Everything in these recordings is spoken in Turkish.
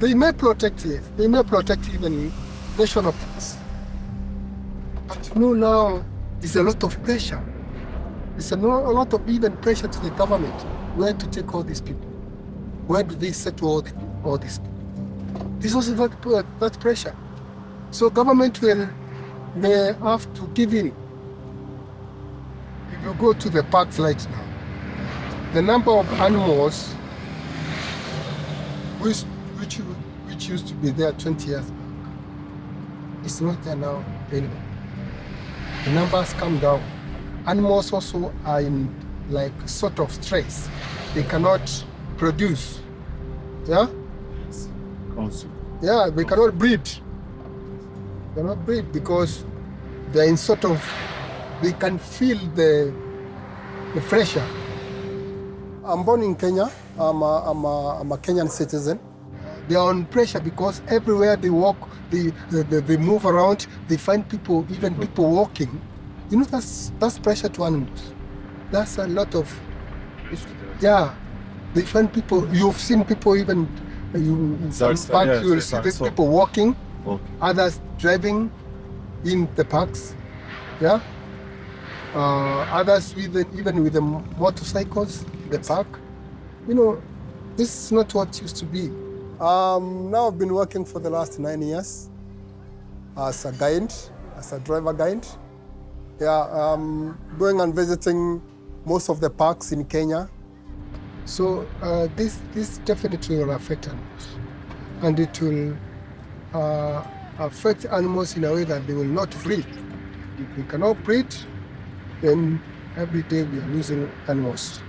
They may protect it. They may protect even national parks. But now there's a lot of pressure. There's a lot of even pressure to the government. Where to take all these people? Where do they settle all these people? There's also that pressure. So government may have to give in. If you go to the parks right now, the number of animals which used to be there 20 years ago, it's not there now anymore. The numbers come down. Animals also are in like sort of stress. They cannot produce. Yeah? Yeah, they cannot breed. They cannot breed because they're in sort of, they can feel the pressure. I'm born in Kenya. I'm a Kenyan citizen. They are on pressure because everywhere they walk, they move around, they find people, even people walking. You know, that's pressure to animals. That's a lot of, yeah. They find people, you've seen people even, you will see people walking, others driving in the parks, yeah. Others even with the motorcycles in the park. You know, this is not what it used to be. Now I've been working for the last 9 years as a guide, as a driver guide. Yeah, going and visiting most of the parks in Kenya. So this definitely will affect animals, and it will affect animals in a way that they will not breed. If we cannot breed, then every day we are losing animals.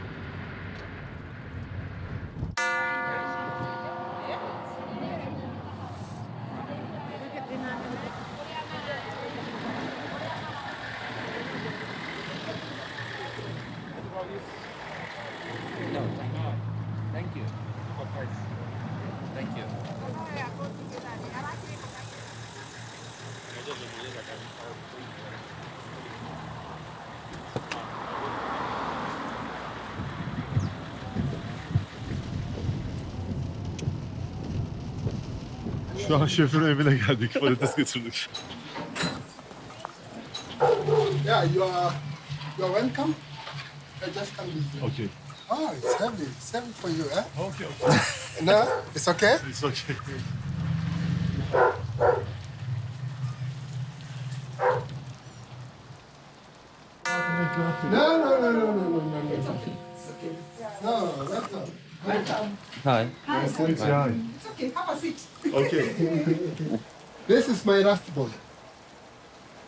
Thank you. Thank you. Şu an şoförün evine geldik. Patates götürdük. Yeah, you're welcome. I just come with you. Okay. Oh, it's heavy. It's heavy for you, eh? Okay, okay. No, it's okay? It's okay. No. It's okay. It's okay. No, that's not. Hi. Hi. It's okay. Have a seat. Okay. This is my last born.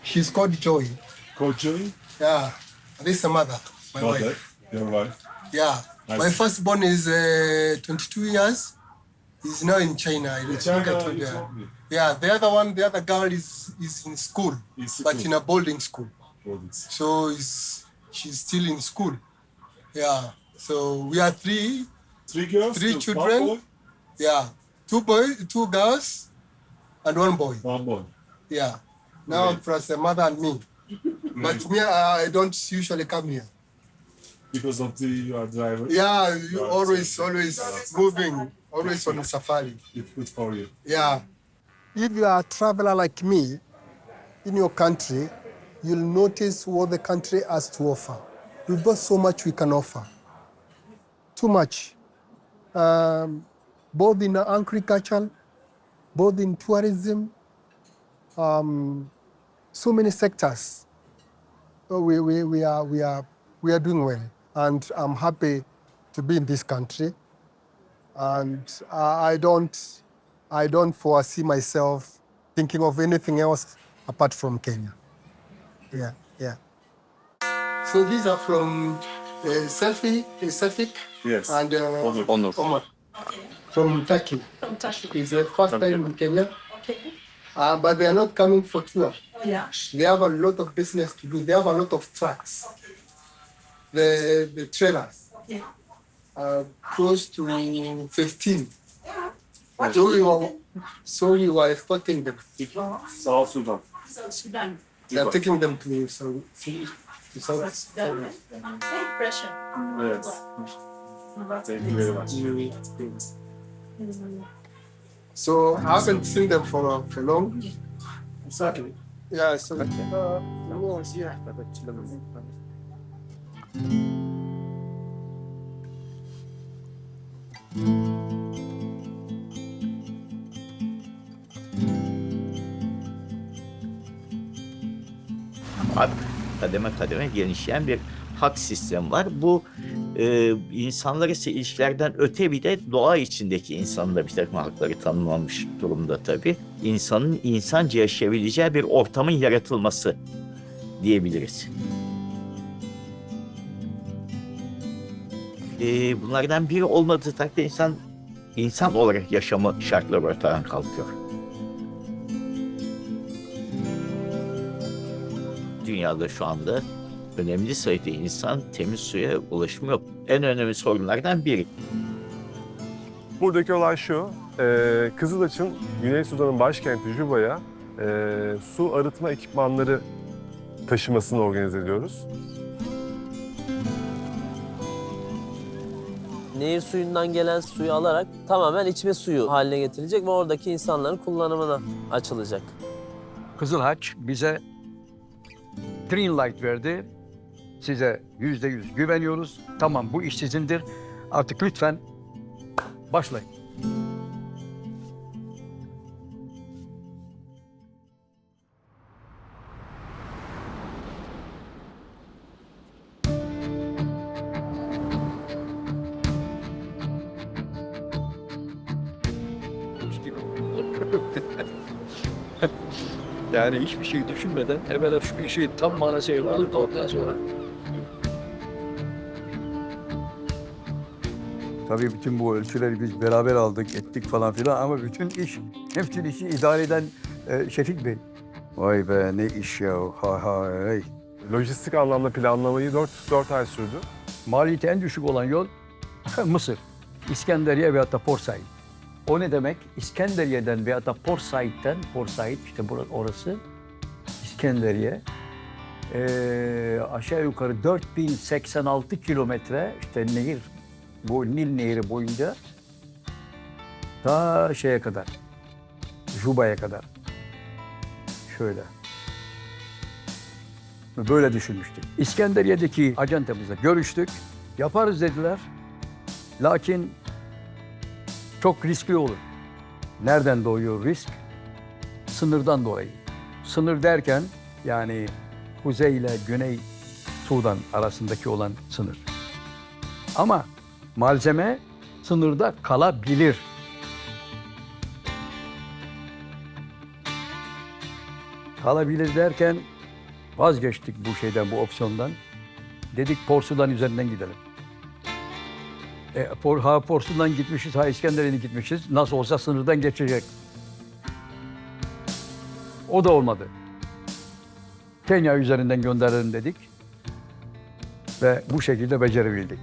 She's called Joy. Coach Joey? Yeah. This is the mother, my wife. Your wife. Yeah. Nice. My firstborn is 22 years. He's now in China. I think I told you. Yeah. The other girl is in school, but in a boarding school. So she's still in school. Yeah. So we are three girls? Three children. Boy? Yeah. 2 boys, 2 girls, and 1 boy. 1 boy. Yeah. Now Great. plus the mother and me. But me, I don't usually come here. Because of your driver? Yeah, you always moving, always on a safari. It's good for you. Yeah. If you are a traveler like me, in your country, you'll notice what the country has to offer. We've got so much we can offer. Too much. Both in agriculture, both in tourism, so many sectors. So we are doing well, and I'm happy to be in this country. And I don't foresee myself thinking of anything else apart from Kenya. Yeah. So these are from Selfie, Yes. and Onur. Omar. From Turkey. From Turkey. It's the first time in Kenya. Okay. But they are not coming for tour. Yeah. They have a lot of business to do. They have a lot of trucks. The trailers. Yeah. Close to 15. What So we were exporting them. South Sudan. South Sudan. They are taking them to South South Sudan. Pressure. Yes. Thank you very much. So I haven't seen them for long. Exactly. Yeah, so Kademe kademe genişleyen bir hak sistemi var. Bu insanlar arası ilişkilerden öte bir de doğa içindeki insanın da bir takım hakları tanımlanmış durumda tabii. İnsanın insanca yaşayabileceği bir ortamın yaratılması diyebiliriz. Bunlardan biri olmadığı takdirde insan olarak yaşama şartları ortadan kalkıyor. Dünyada şu anda önemli sayıda insan temiz suya ulaşımı yok. En önemli sorunlardan biri. Buradaki olay şu, Kızılaç'ın Güney Sudan'ın başkenti Juba'ya su arıtma ekipmanları taşımasını organize ediyoruz. Nehir suyundan gelen suyu alarak tamamen içme suyu haline getirilecek ve oradaki insanların kullanımına açılacak. Kızıl Haç bize green light verdi. Size %100 güveniyoruz. Tamam, bu iş sizindir. Artık lütfen başlayın. Yani hiçbir şey düşünmeden evvela şu bir şey tam manasıyla alıp ondan sonra. Tabii bütün bu ölçüleri biz beraber aldık, ettik falan filan ama bütün işi idare eden Şefik Bey. Vay be, ne iş ya. Hey. Lojistik anlamda planlamayı 4 ay sürdü. Maliyeti en düşük olan yol Mısır. İskenderiye veyahut da Port Said. O ne demek? İskenderiye'den veyahut da Port Said işte orası İskenderiye. Aşağı yukarı 4086 kilometre işte nehir, bu Nil Nehri boyunca ta şeye kadar, Juba'ya kadar. Şöyle. Böyle düşünmüştük. İskenderiye'deki acentemizle görüştük. Yaparız dediler. Lakin çok riskli olur. Nereden doğuyor risk? Sınırdan dolayı. Sınır derken yani Kuzey ile Güney Sudan arasındaki olan sınır. Ama malzeme sınırda kalabilir. Kalabilir derken vazgeçtik bu şeyden, bu opsiyondan. Dedik Port Sudan üzerinden gidelim. Port Sudan gitmişiz, İskenderiye'ye gitmişiz. Nasıl olsa sınırdan geçecek. O da olmadı. Kenya üzerinden gönderelim dedik. Ve bu şekilde becerebildik.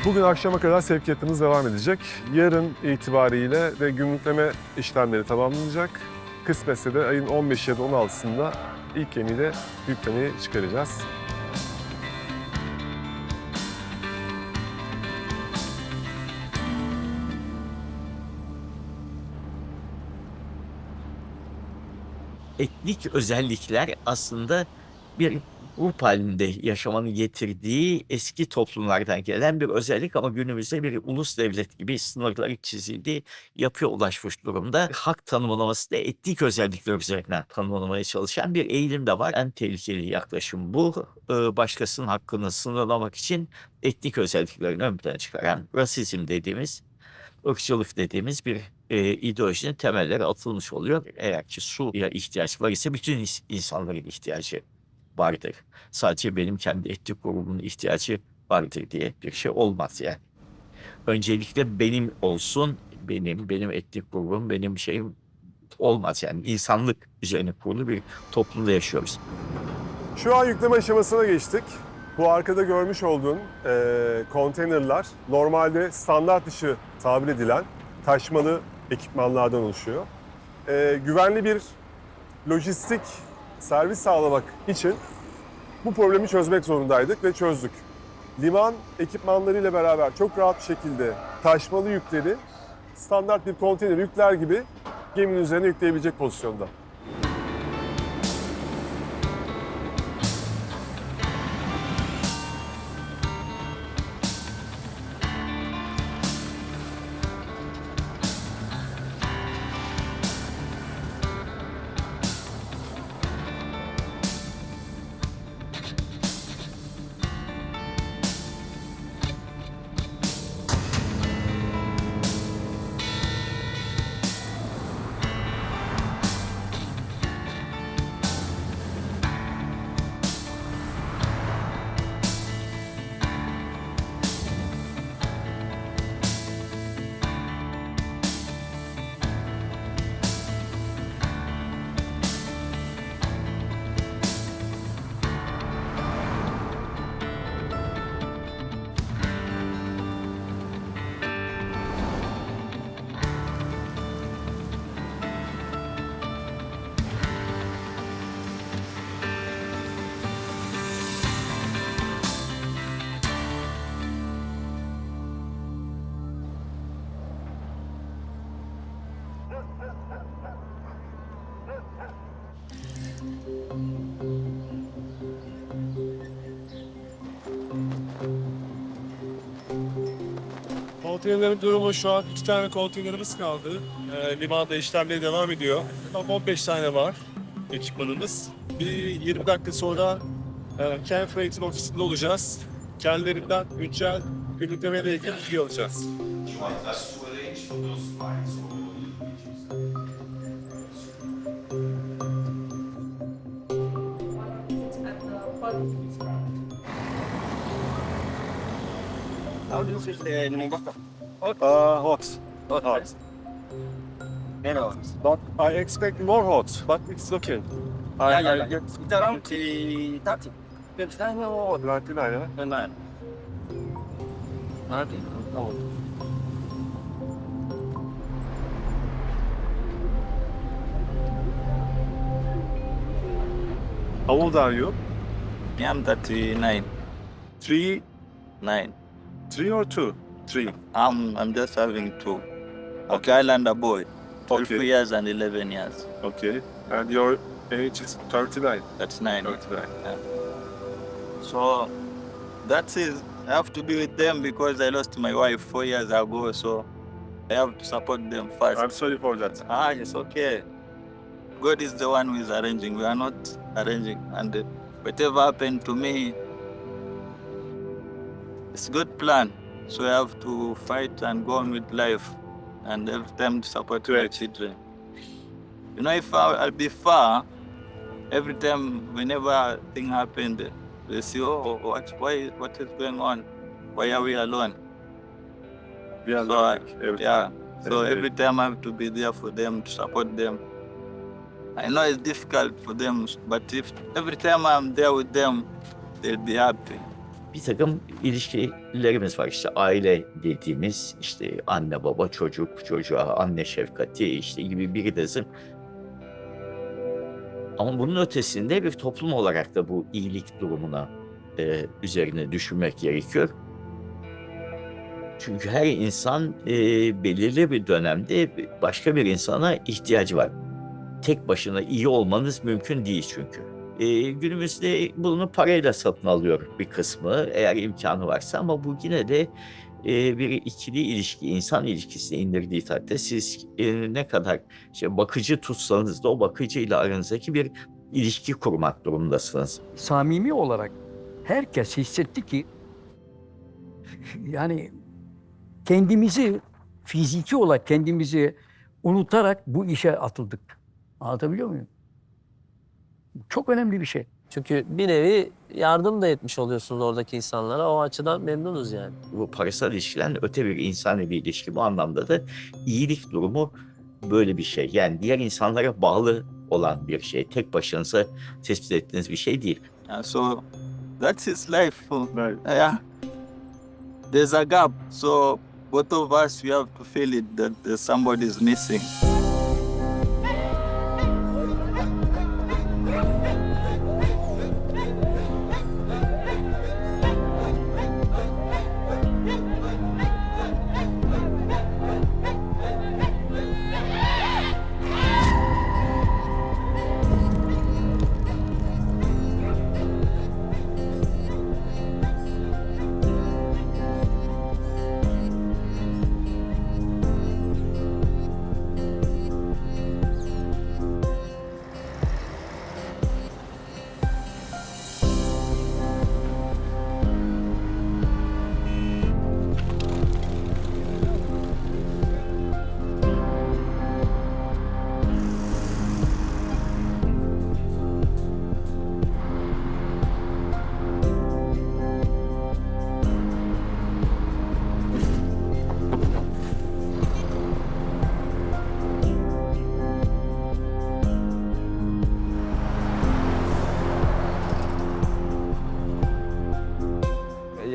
Bugün akşama kadar sevkiyatımız devam edecek. Yarın itibariyle de gümrükleme işlemleri tamamlanacak. Kısmetse de ayın 15 ya da 16'sında ilk gemiyle yüklemeyi çıkaracağız. Etnik özellikler aslında bir grup halinde yaşamanın getirdiği eski toplumlardan gelen bir özellik ama günümüzde bir ulus devlet gibi sınırları çizildiği yapıya ulaşmış durumda. Hak tanımlaması da etnik özellikler üzerinden tanımlamaya çalışan bir eğilim de var. En tehlikeli yaklaşım bu. Başkasının hakkını sınırlamak için etnik özelliklerini ön plana çıkaran rasizm dediğimiz, ırkçılık dediğimiz bir ideolojinin temelleri atılmış oluyor. Eğer ki suya ihtiyaç var ise bütün insanların ihtiyacı vardır. Sadece benim kendi etnik grubumun ihtiyacı vardır diye bir şey olmaz yani. Öncelikle benim olsun, benim etnik grubum, benim şeyim olmaz yani. İnsanlık üzerine kurulu bir toplumda yaşıyoruz. Şu an yükleme aşamasına geçtik. Bu arkada görmüş olduğun konteynerler normalde standart dışı tabir edilen taşmalı ekipmanlardan oluşuyor. Güvenli bir lojistik servis sağlamak için bu problemi çözmek zorundaydık ve çözdük. Liman ekipmanlarıyla beraber çok rahat bir şekilde taşmalı yükleri standart bir konteyner yükler gibi geminin üzerine yükleyebilecek pozisyonda. Konteynerlerin durumu şu an 2 tane konteynerimiz kaldı. Limanda işlemleri devam ediyor. Tam 15 tane var ekipmanımız. Bir 20 dakika sonra Ken Freight'in ofisinde olacağız. Kendilerinden güncel birliktemeyle ilgili bilgi alacağız. How do you feel the Mombasa? Hot. Hot. But I expect more hot, but it's okay. Yeah. It's around 30. 29 or 29, yeah? 29. Nothing. Oh. How old are you? I'm 39. 3, 9. 3 or 2? 3. I'm just having 2. Okay, Islander boy. 12 Okay. years and 11 years. Okay. And your age is 39? That's 9. 39. So that is, I have to be with them because I lost my wife 4 years ago. So I have to support them first. I'm sorry for that. It's okay. God is the one who is arranging. We are not arranging. And whatever happened to me, it's a good plan. So I have to fight and go on with life. And every time to support my children. You know, if I'll be far, every time, whenever thing happened, they say, oh, what is going on? Why are we alone? We are So, like every yeah. So Okay. every time I have to be there for them, to support them. I know it's difficult for them, but if every time I'm there with them, they'll be happy. Bir takım ilişkilerimiz var. İşte aile dediğimiz, işte anne baba, çocuk, çocuğa anne şefkati işte gibi bir de ama bunun ötesinde bir toplum olarak da bu iyilik durumuna üzerine düşünmek gerekiyor. Çünkü her insan belirli bir dönemde başka bir insana ihtiyacı var. Tek başına iyi olmanız mümkün değil çünkü. Günümüzde bunu parayla satın alıyor bir kısmı eğer imkanı varsa ama bu yine de bir ikili ilişki, insan ilişkisine indirdiği takdirde siz ne kadar bakıcı tutsanız da o bakıcıyla aranızdaki bir ilişki kurmak durumundasınız. Samimi olarak herkes hissetti ki yani kendimizi fiziki olarak kendimizi unutarak bu işe atıldık. Anlatabiliyor muyum? Çok önemli bir şey. Çünkü bir nevi yardım da etmiş oluyorsunuz oradaki insanlara. O açıdan memnunuz yani. Bu parasal ilişkilerle öte bir insani bir ilişki. Bu anlamda da iyilik durumu böyle bir şey. Yani diğer insanlara bağlı olan bir şey. Tek başınıza tespit ettiğiniz bir şey değil. Yeah, so that's his life. Right. Yeah. There's a gap. So both of us, we have to feel it that somebody is missing.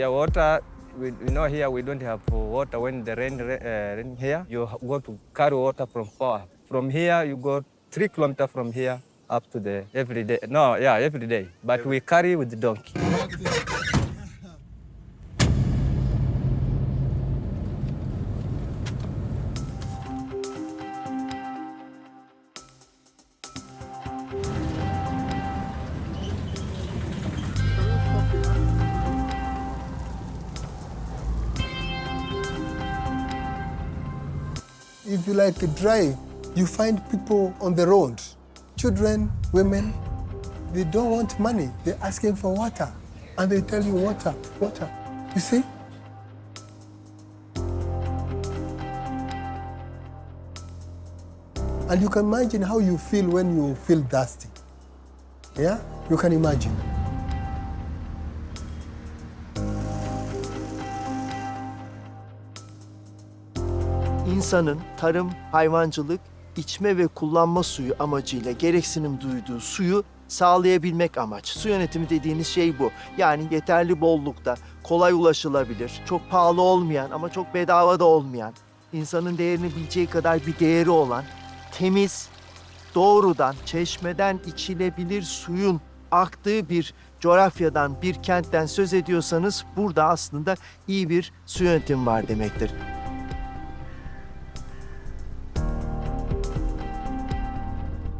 Yeah, water. We know here we don't have water when the rain here. You go to carry water from far. From here you go 3 kilometers from here up to the every day. No, yeah, every day. But we carry with the donkey. If you like to drive, you find people on the road, children, women, they don't want money. They're asking for water. And they tell you water, water. You see? And you can imagine how you feel when you feel thirsty. Yeah? You can imagine. İnsanın tarım, hayvancılık, içme ve kullanma suyu amacıyla gereksinim duyduğu suyu sağlayabilmek amaç. Su yönetimi dediğiniz şey bu. Yani yeterli bollukta, kolay ulaşılabilir, çok pahalı olmayan ama çok bedava da olmayan, insanın değerini bileceği kadar bir değeri olan, temiz, doğrudan çeşmeden içilebilir suyun aktığı bir coğrafyadan, bir kentten söz ediyorsanız burada aslında iyi bir su yönetimi var demektir.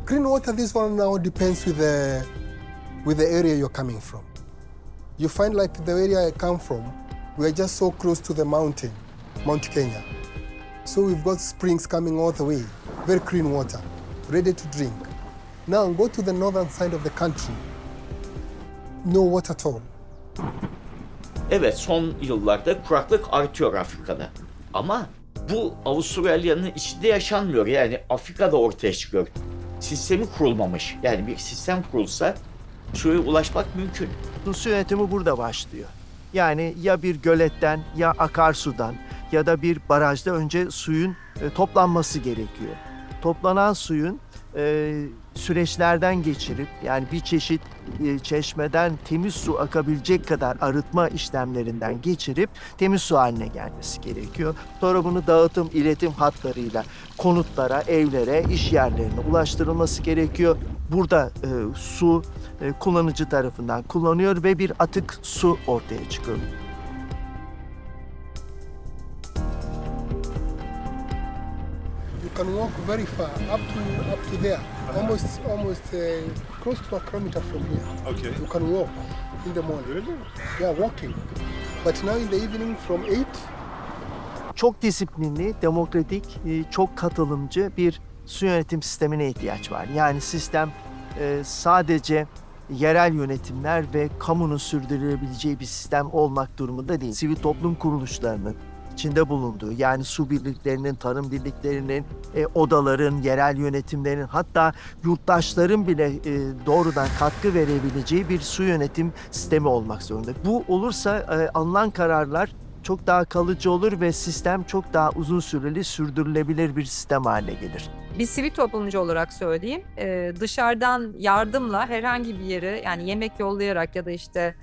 Clean water, this one now depends with the area you're coming from. You find like the area I come from, we are just so close to the mountain, Mount Kenya. So we've got springs coming all the way, very clean water, ready to drink. Now go to the northern side of the country, no water at all. Evet, son yıllarda kuraklık artıyor Afrika'da. Ama bu Avustralya'nın içinde yaşanmıyor. Yani Afrika'da ortaya çıkıyor. Sistemi kurulmamış. Yani bir sistem kurulsa suya ulaşmak mümkün. Su yönetimi burada başlıyor. Yani ya bir göletten ya akarsudan ya da bir barajda önce suyun toplanması gerekiyor. Toplanan suyun süreçlerden geçirip yani bir çeşit çeşmeden temiz su akabilecek kadar arıtma işlemlerinden geçirip temiz su haline gelmesi gerekiyor. Sonra bunu dağıtım, iletim hatlarıyla konutlara, evlere, iş yerlerine ulaştırılması gerekiyor. Burada su kullanıcı tarafından kullanıyor ve bir atık su ortaya çıkıyor. You can walk very far, up to there, almost close to a kilometer from here. Okay. You can walk in the morning. Really? Yeah, walking. But now in the evening from 8. Çok disiplinli, demokratik, çok katılımcı bir su yönetim sistemine ihtiyaç var. Yani sistem sadece yerel yönetimler ve kamunun sürdürülebileceği bir sistem olmak durumunda değil. Sivil toplum kuruluşlarının içinde bulunduğu yani su birliklerinin, tarım birliklerinin, odaların, yerel yönetimlerin hatta yurttaşların bile doğrudan katkı verebileceği bir su yönetim sistemi olmak zorunda. Bu olursa alınan kararlar çok daha kalıcı olur ve sistem çok daha uzun süreli sürdürülebilir bir sistem haline gelir. Bir sivil toplumcu olarak söyleyeyim, dışarıdan yardımla herhangi bir yere yani yemek yollayarak ya da işte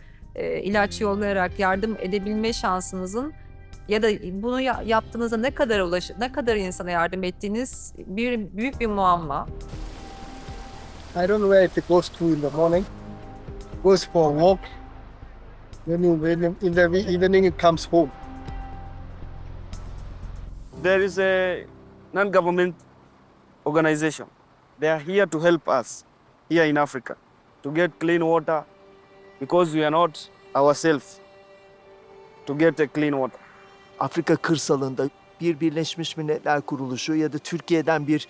ilaç yollayarak yardım edebilme şansınızın ya da bunu yaptığınızda ne kadar insana yardım ettiğiniz büyük bir muamma. I don't know where it goes to in the morning. Goes for a walk. Then in the evening it comes home. There is a non-government organization. They are here to help us here in Africa to get clean water because we are not ourselves to get a clean water. Afrika kırsalında bir Birleşmiş Milletler Kuruluşu ya da Türkiye'den bir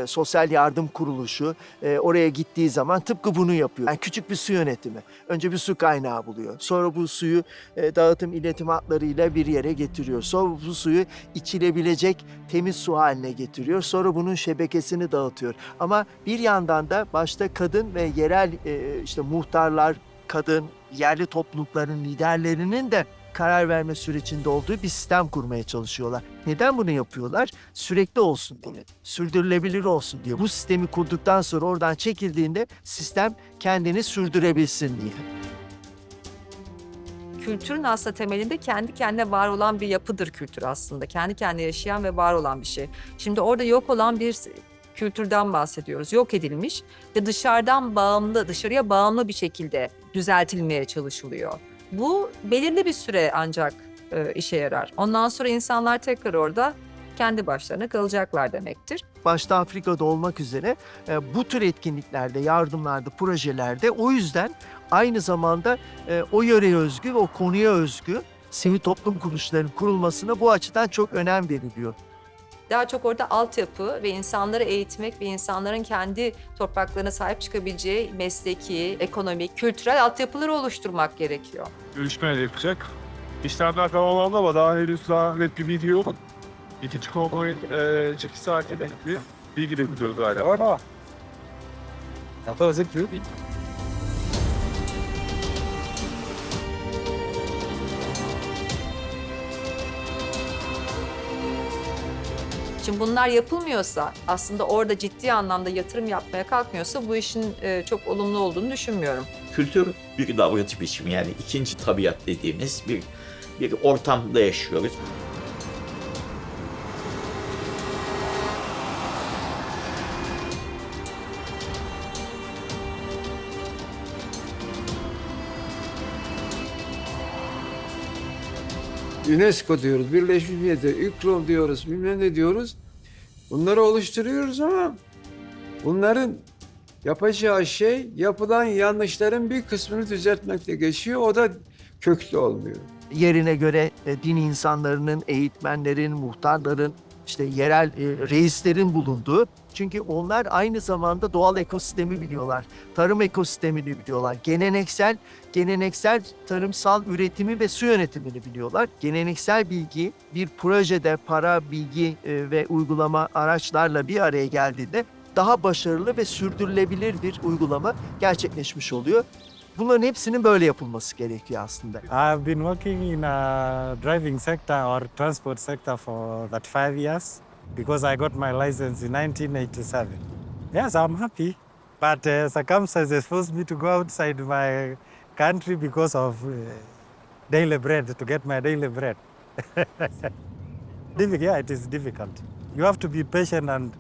sosyal yardım kuruluşu oraya gittiği zaman tıpkı bunu yapıyor. Yani küçük bir su yönetimi. Önce bir su kaynağı buluyor. Sonra bu suyu dağıtım iletim hatlarıyla bir yere getiriyor. Sonra bu suyu içilebilecek temiz su haline getiriyor. Sonra bunun şebekesini dağıtıyor. Ama bir yandan da başta kadın ve yerel işte muhtarlar, kadın, yerli toplulukların liderlerinin de karar verme sürecinde olduğu bir sistem kurmaya çalışıyorlar. Neden bunu yapıyorlar? Sürekli olsun diye, sürdürülebilir olsun diye. Bu sistemi kurduktan sonra oradan çekildiğinde sistem kendini sürdürebilsin diye. kültürün aslında temelinde kendi kendine var olan bir yapıdır kültür aslında. Kendi kendine yaşayan ve var olan bir şey. Şimdi orada yok olan bir kültürden bahsediyoruz. Yok edilmiş ve dışarıdan bağımlı, dışarıya bağımlı bir şekilde düzeltilmeye çalışılıyor. Bu belirli bir süre ancak işe yarar. Ondan sonra insanlar tekrar orada kendi başlarına kalacaklar demektir. Başta Afrika'da olmak üzere bu tür etkinliklerde, yardımlarda, projelerde o yüzden aynı zamanda o yöreye özgü ve o konuya özgü sivil toplum kuruluşlarının kurulmasına bu açıdan çok önem veriliyor. Daha çok orada altyapı ve insanları eğitmek ve insanların kendi topraklarına sahip çıkabileceği mesleki, ekonomik, kültürel altyapıları oluşturmak gerekiyor. Görüşmeler yapacak. İşlemler tamamlandı ama daha henüz net bir video yok. İkinci konvoy çekiş saati bekliyor. Bilgi de biliyoruz hala ama. Yapamaz etmiyor. Şimdi bunlar yapılmıyorsa, aslında orada ciddi anlamda yatırım yapmaya kalkmıyorsa bu işin çok olumlu olduğunu düşünmüyorum. Kültür bir davranış biçimi, yani ikinci tabiat dediğimiz bir ortamda yaşıyoruz. UNESCO diyoruz, Birleşmiş Milletler, İKROM diyoruz, bilmem ne diyoruz. Bunları oluşturuyoruz ama bunların yapacağı şey yapılan yanlışların bir kısmını düzeltmekle geçiyor. O da köklü olmuyor. Yerine göre din insanlarının, eğitmenlerin, muhtarların, işte yerel reislerin bulunduğu. Çünkü onlar aynı zamanda doğal ekosistemi biliyorlar, tarım ekosistemini biliyorlar, geleneksel tarımsal üretimi ve su yönetimini biliyorlar. Geleneksel bilgi bir projede para, bilgi ve uygulama araçlarla bir araya geldiğinde daha başarılı ve sürdürülebilir bir uygulama gerçekleşmiş oluyor. Bunların hepsinin böyle yapılması gerekiyor aslında. I've been working in a driving sector or transport sector for 35 years because I got my license in 1987. Yes, I'm happy, but circumstances forced me to go outside my country because of daily bread, to get my daily bread. Yeah, it is difficult. You have to be patient and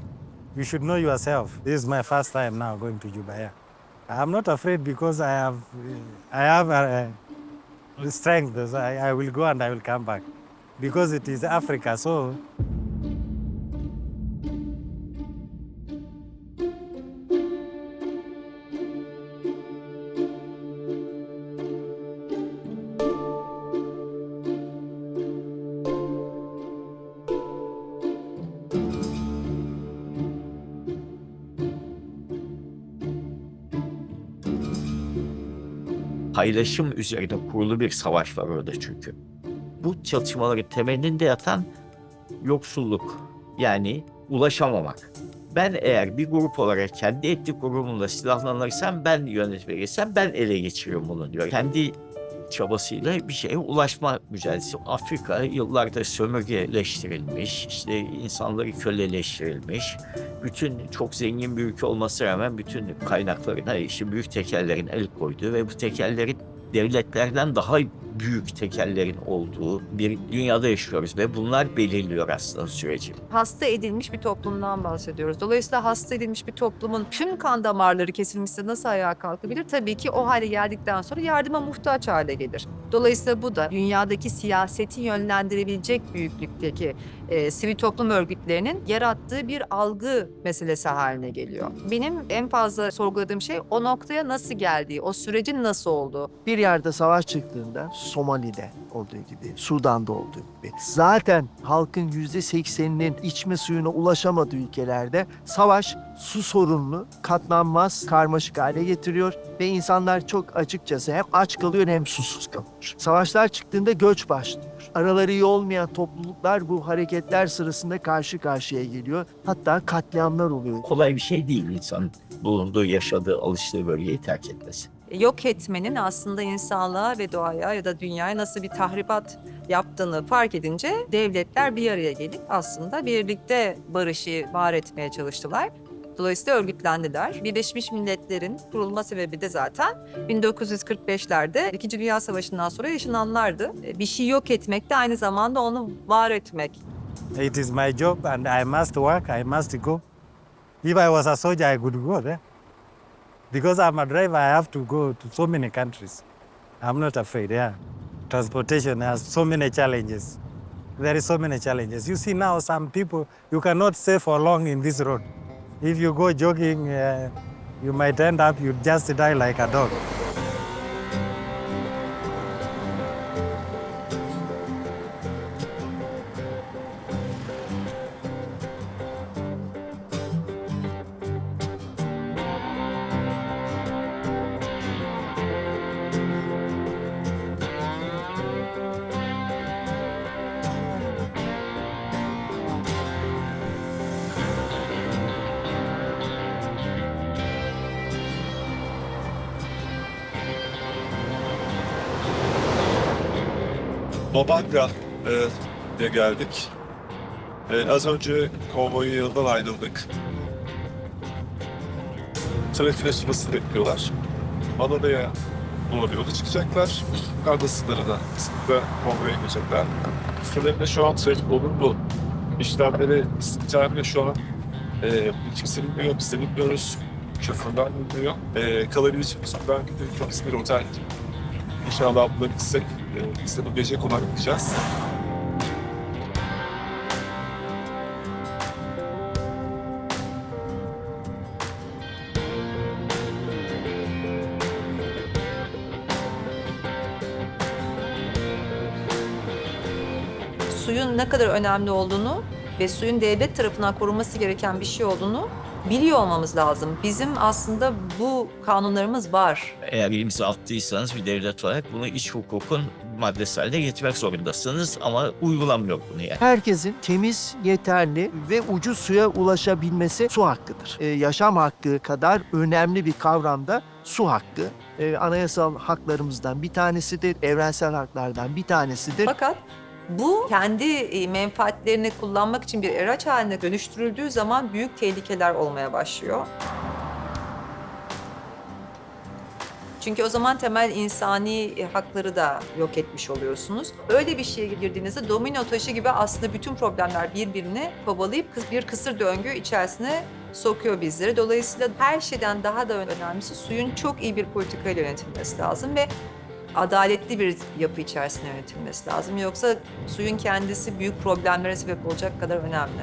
you should know yourself. This is my first time now going to Jubaya. I'm not afraid because I have strength. So I will go and I will come back because it is Africa. So. Paylaşım üzerine kurulu bir savaş var orada çünkü. Bu çatışmaların temelinde yatan yoksulluk, yani ulaşamamak. Ben eğer bir grup olarak kendi etnik grubumla silahlanırsam, ben yönetmeliysem ben ele geçiriyorum bunu diyor. Kendi çabasıyla bir şeye ulaşma mücadelesi. Afrika yıllardır sömürgeleştirilmiş, işte insanları köleleştirilmiş. Bütün çok zengin bir ülke olmasına rağmen bütün kaynaklarına işte büyük tekellerin el koyduğu ve bu tekellerin devletlerden daha büyük tekellerin olduğu bir dünyada yaşıyoruz ve bunlar belirliyor aslında süreci. Hasta edilmiş bir toplumdan bahsediyoruz. Dolayısıyla hasta edilmiş bir toplumun tüm kan damarları kesilmişse nasıl ayağa kalkabilir? Tabii ki o hale geldikten sonra yardıma muhtaç hale gelir. Dolayısıyla bu da dünyadaki siyaseti yönlendirebilecek büyüklükteki sivil toplum örgütlerinin yarattığı bir algı meselesi haline geliyor. Benim en fazla sorguladığım şey o noktaya nasıl geldiği, o sürecin nasıl olduğu. Bir yerde savaş çıktığında, Somali'de olduğu gibi, Sudan'da olduğu gibi, zaten halkın %80'inin içme suyuna ulaşamadığı ülkelerde savaş su sorununu katlanmaz, karmaşık hale getiriyor ve insanlar çok açıkçası hem aç kalıyor hem susuz kalıyor. Savaşlar çıktığında göç başlıyor. Araları iyi olmayan topluluklar bu hareketler sırasında karşı karşıya geliyor. Hatta katliamlar oluyor. Kolay bir şey değil insan bulunduğu, yaşadığı, alıştığı bölgeyi terk etmesi. Yok etmenin aslında insanlığa ve doğaya ya da dünyaya nasıl bir tahribat yaptığını fark edince devletler bir araya gelip aslında birlikte barışı var etmeye çalıştılar. Dolayısıyla örgütlendiler. Birleşmiş Milletler'in kurulma sebebi de zaten 1945'lerde İkinci Dünya Savaşı'ndan sonra yaşananlardı. Bir şey yok etmek de aynı zamanda onu var etmek. It is my job and I must work, I must go. If I was a soldier, I could go there. Because I'm a driver, I have to go to so many countries. I'm not afraid, yeah. Transportation has so many challenges. There is so many challenges. You see now some people, you cannot stay for long in this road. If you go jogging, you might end up, you just die like a dog. Babanga'ya geldik. Az önce konvoyu yanından ayrıldık. Trafik açılmasını bekliyorlar. Adana'ya doğru yola çıkacaklar. Karda sınırına konvoya girecekler. Sınırında şu an trafik olumlu. İşlemleri istikametle şu an kimse bilmiyor, biz de bilmiyoruz. Şoförler bilmiyor. Kalabileceğimiz ben gidiyorum. Bir otel. İnşallah bunları gitsek biz de bu gece konaklayacağız. Suyun ne kadar önemli olduğunu ve suyun devlet tarafından korunması gereken bir şey olduğunu biliyor olmamız lazım. Bizim aslında bu kanunlarımız var. Eğer imza attıysanız bir devlet olarak bunu iç hukukun maddesi haline getirmek zorundasınız ama uygulanmıyor bunu yani. Herkesin temiz, yeterli ve ucuz suya ulaşabilmesi su hakkıdır. Yaşam hakkı kadar önemli bir kavramda su hakkı. Anayasal haklarımızdan bir tanesidir, evrensel haklardan bir tanesidir. Fakat bu kendi menfaatlerini kullanmak için bir araç haline dönüştürüldüğü zaman büyük tehlikeler olmaya başlıyor. Çünkü o zaman temel insani hakları da yok etmiş oluyorsunuz. Öyle bir şeye girdiğinizde domino taşı gibi aslında bütün problemler birbirini kovalayıp bir kısır döngü içerisine sokuyor bizleri. Dolayısıyla her şeyden daha da önemlisi suyun çok iyi bir politikayla yönetilmesi lazım ve adaletli bir yapı içerisinde yönetilmesi lazım. Yoksa suyun kendisi büyük problemlere sebep olacak kadar önemli.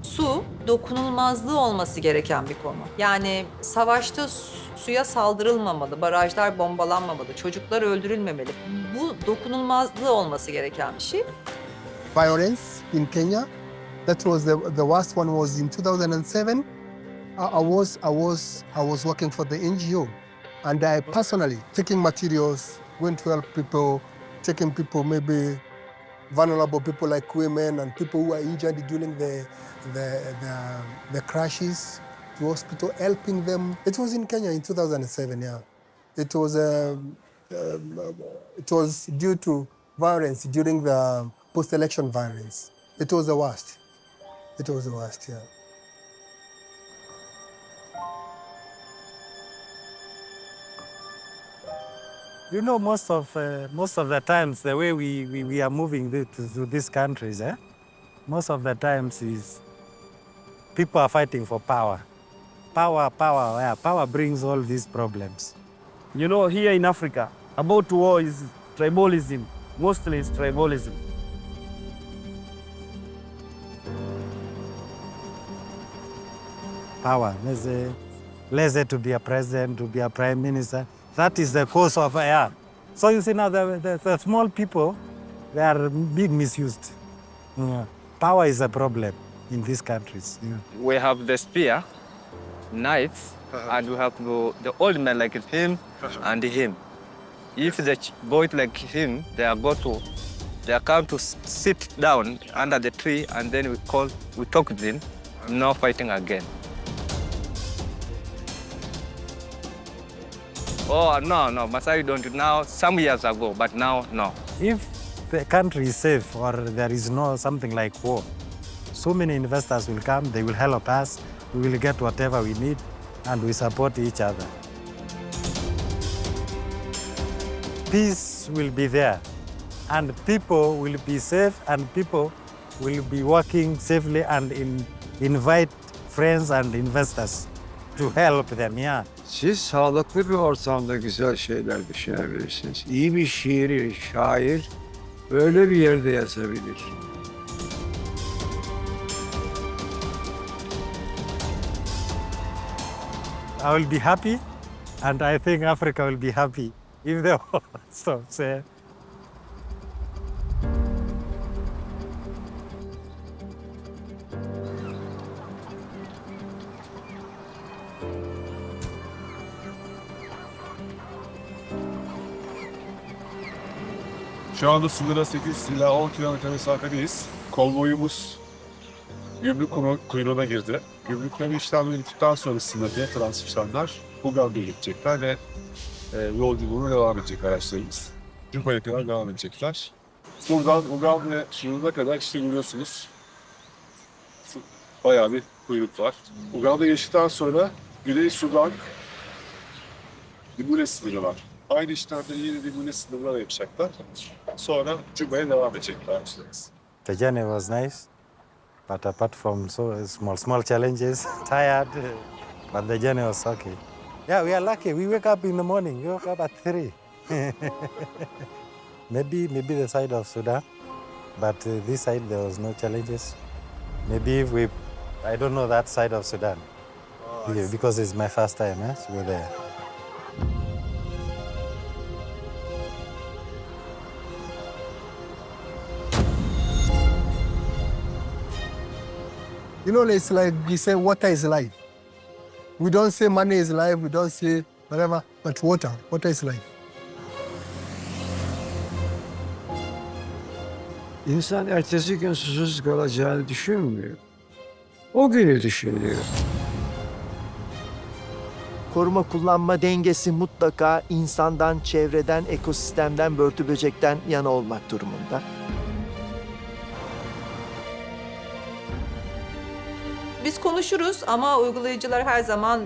Su, dokunulmazlığı olması gereken bir konu. Yani savaşta suya saldırılmamalı, barajlar bombalanmamalı, çocuklar öldürülmemeli. Bu dokunulmazlığı olması gereken bir şey. Violence in Kenya, that was the worst one was in 2007. I was working for the NGO. And I personally taking materials, going to help people, taking people maybe vulnerable people like women and people who are injured during the crashes to hospital, helping them. It was in Kenya in 2007. Yeah, it was due to violence during the post-election violence. It was the worst. It was the worst. Yeah. You know, most of the times, the way we are moving to these countries, most of the times is people are fighting for power. Power brings all these problems. You know, here in Africa, about war is tribalism. Mostly it's tribalism. Power, let's say to be a president, to be a prime minister. That is the cause of So you see now the small people, they are being misused. Power is a problem in these countries. We have the spear, knives, and we have the old man like him and him. If the boys like him, they are come to sit down under the tree, and then we talk with them, no fighting again. Oh, no, Masai don't now, some years ago, but now, no. If the country is safe, or there is no something like war, so many investors will come, they will help us, we will get whatever we need, and we support each other. Peace will be there, and people will be safe, and people will be working safely and invite friends and investors to help them. Yeah. Siz sağlıklı bir ortamda güzel şeyler düşünebilirsiniz. İyi bir şair böyle bir yerde yazabilir. I will be happy, and I think Africa will be happy if the war stops. Şu anda sınıra 8 ila 10 kilometre mesafedeyiz. Konvoyumuz gümrük kuyruğuna girdi. Gümrükleme işlemleri bittikten sonrasında diğer trans işlemler Uganda'ya gidecekler ve yolculuğuna devam edecek araçlarımız. Cuma'ya kadar devam edecekler. Buradan Uganda sınırına kadar işte görüyorsunuz. Bayağı bir kuyruk var. Uganda geçtikten sonra Güney Sudan Limune sınırı var. Aynı işlemleri yine Limune sınırına yapacaklar. Sonra Cuma'ya devam edecekler araçlarımız. The journey was nice, but apart from so small challenges, tired, but the journey was okay. Yeah, we are lucky. We wake up in the morning. We woke up at 3. maybe the side of Sudan, but this side there was no challenges. Maybe if I don't know that side of Sudan, because it's my first time. Yes, we're there. You know, it's like we say water is life. We don't say money is life, we don't say whatever, but water is life. İnsan ertesi gün susuz kalacağını düşünmüyor. O günü düşünüyor. Koruma kullanma dengesi mutlaka insandan, çevreden, ekosistemden, börtü böcekten yana olmak durumunda. Biz konuşuruz ama uygulayıcılar her zaman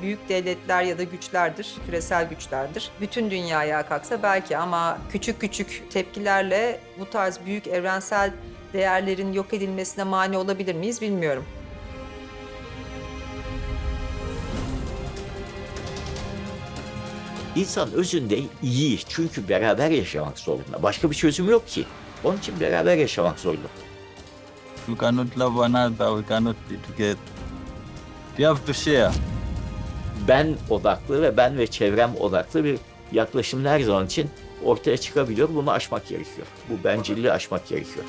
büyük devletler ya da güçlerdir, küresel güçlerdir. Bütün dünya ayağa kalksa belki ama küçük küçük tepkilerle bu tarz büyük evrensel değerlerin yok edilmesine mani olabilir miyiz bilmiyorum. İnsan özünde iyi çünkü beraber yaşamak zorunda. Başka bir çözüm yok ki. Onun için beraber yaşamak zorunda. We cannot love another, we cannot be together. We have to share. Ben odaklı ve ben ve çevrem odaklı bir yaklaşım her zaman için ortaya çıkabiliyor. Bunu aşmak gerekiyor. Bu bencilliği aşmak gerekiyor.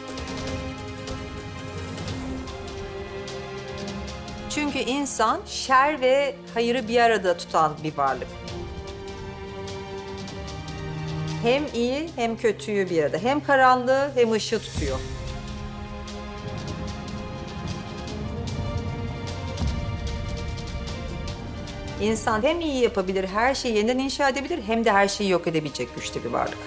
Çünkü insan şer ve hayırı bir arada tutan bir varlık. Hem iyi hem kötüyü bir arada. Hem karanlığı hem ışığı tutuyor. İnsan hem iyi yapabilir, her şeyi yeniden inşa edebilir hem de her şeyi yok edebilecek güçte bir varlık.